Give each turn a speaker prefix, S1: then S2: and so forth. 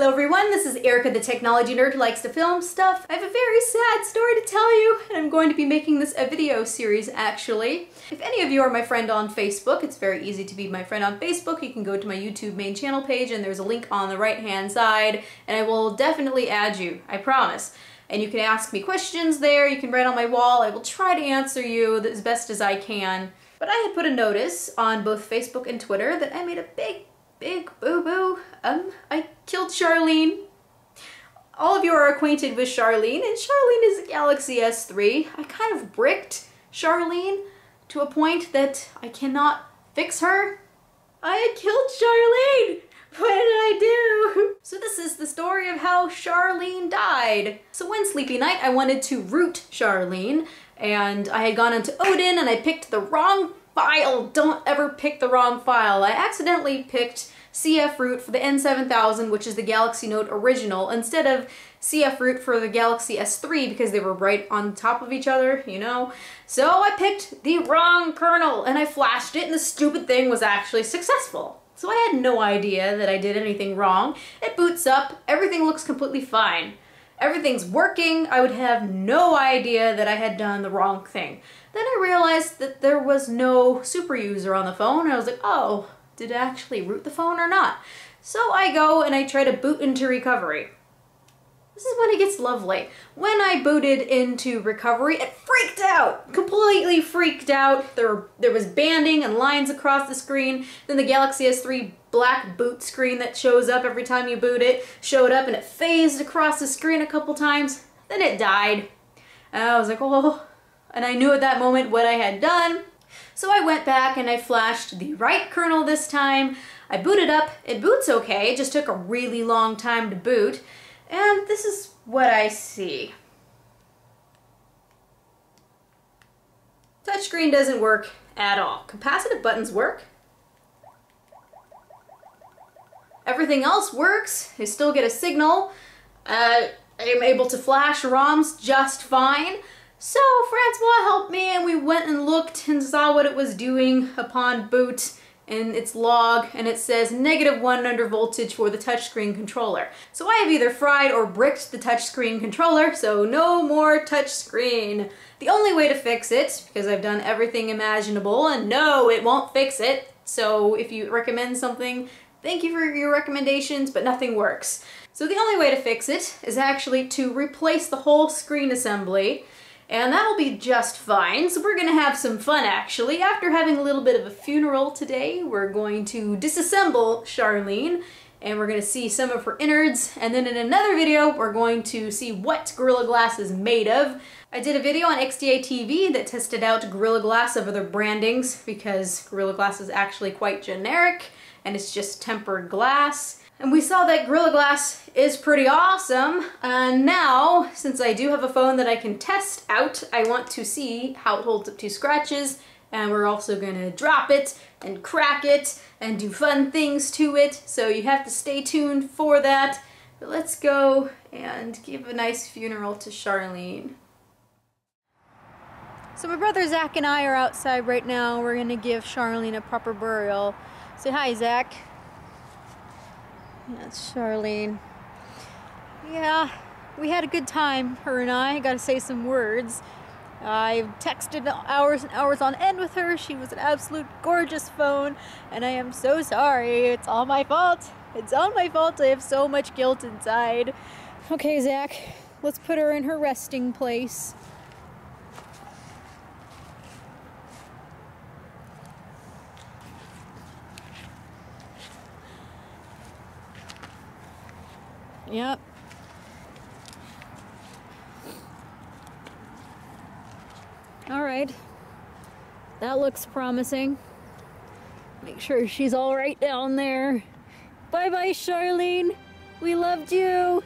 S1: Hello everyone, this is Erica, the technology nerd who likes to film stuff. I have a very sad story to tell you, and I'm going to be making this a video series actually. If any of you are my friend on Facebook, it's very easy to be my friend on Facebook. You can go to my YouTube main channel page and there's a link on the right hand side, and I will definitely add you, I promise. And you can ask me questions there, you can write on my wall, I will try to answer you as best as I can. But I had put a notice on both Facebook and Twitter that I made a big boo-boo. I killed Charlene. All of you are acquainted with Charlene, and Charlene is a Galaxy S3. I kind of bricked Charlene to a point that I cannot fix her. I had killed Charlene! What did I do? So this is the story of how Charlene died. So one sleepy night I wanted to root Charlene, and I had gone into Odin and I picked the wrong file. Don't ever pick the wrong file. I accidentally picked CF root for the N7000, which is the Galaxy Note original, instead of CF root for the Galaxy S3 because they were right on top of each other, you know? So I picked the wrong kernel and I flashed it and the stupid thing was actually successful. So I had no idea that I did anything wrong. It boots up, everything looks completely fine. Everything's working, I would have no idea that I had done the wrong thing. Then I realized that there was no super user on the phone, and I was like, oh, did it actually root the phone or not? So I go and I try to boot into recovery. This is when it gets lovely. When I booted into recovery, it freaked out! Completely freaked out. There was banding and lines across the screen. Then the Galaxy S3 black boot screen that shows up every time you boot it showed up and it phased across the screen a couple times. Then it died. And I was like, oh. And I knew at that moment what I had done. So I went back and I flashed the right kernel this time. I booted up. It boots okay. It just took a really long time to boot. And this is what I see. Touchscreen doesn't work at all. Capacitive buttons work. Everything else works. I still get a signal. I am able to flash ROMs just fine. So Francois helped me and we went and looked and saw what it was doing upon boot in its log, and it says -1 under voltage for the touchscreen controller. So I have either fried or bricked the touchscreen controller, so no more touchscreen. The only way to fix it, because I've done everything imaginable, and no, it won't fix it. So if you recommend something, thank you for your recommendations, but nothing works. So the only way to fix it is actually to replace the whole screen assembly, and that'll be just fine. So we're gonna have some fun actually. After having a little bit of a funeral today, we're going to disassemble Charlene and we're gonna see some of her innards, and then in another video we're going to see what Gorilla Glass is made of. I did a video on XDA TV that tested out Gorilla Glass of other brandings because Gorilla Glass is actually quite generic and it's just tempered glass. And we saw that Gorilla Glass is pretty awesome, and now, since I do have a phone that I can test out, I want to see how it holds up to scratches, and we're also gonna drop it and crack it and do fun things to it, so you have to stay tuned for that. But let's go and give a nice funeral to Charlene. So my brother Zach and I are outside right now. We're gonna give Charlene a proper burial. Say hi, Zach. That's Charlene. Yeah, we had a good time, her and I. Gotta say some words. I've texted hours and hours on end with her. She was an absolute gorgeous phone, and I am so sorry. It's all my fault. It's all my fault. I have so much guilt inside. Okay, Zach, let's put her in her resting place. Yep. All right. That looks promising. Make sure she's all right down there. Bye-bye, Charlene. We loved you.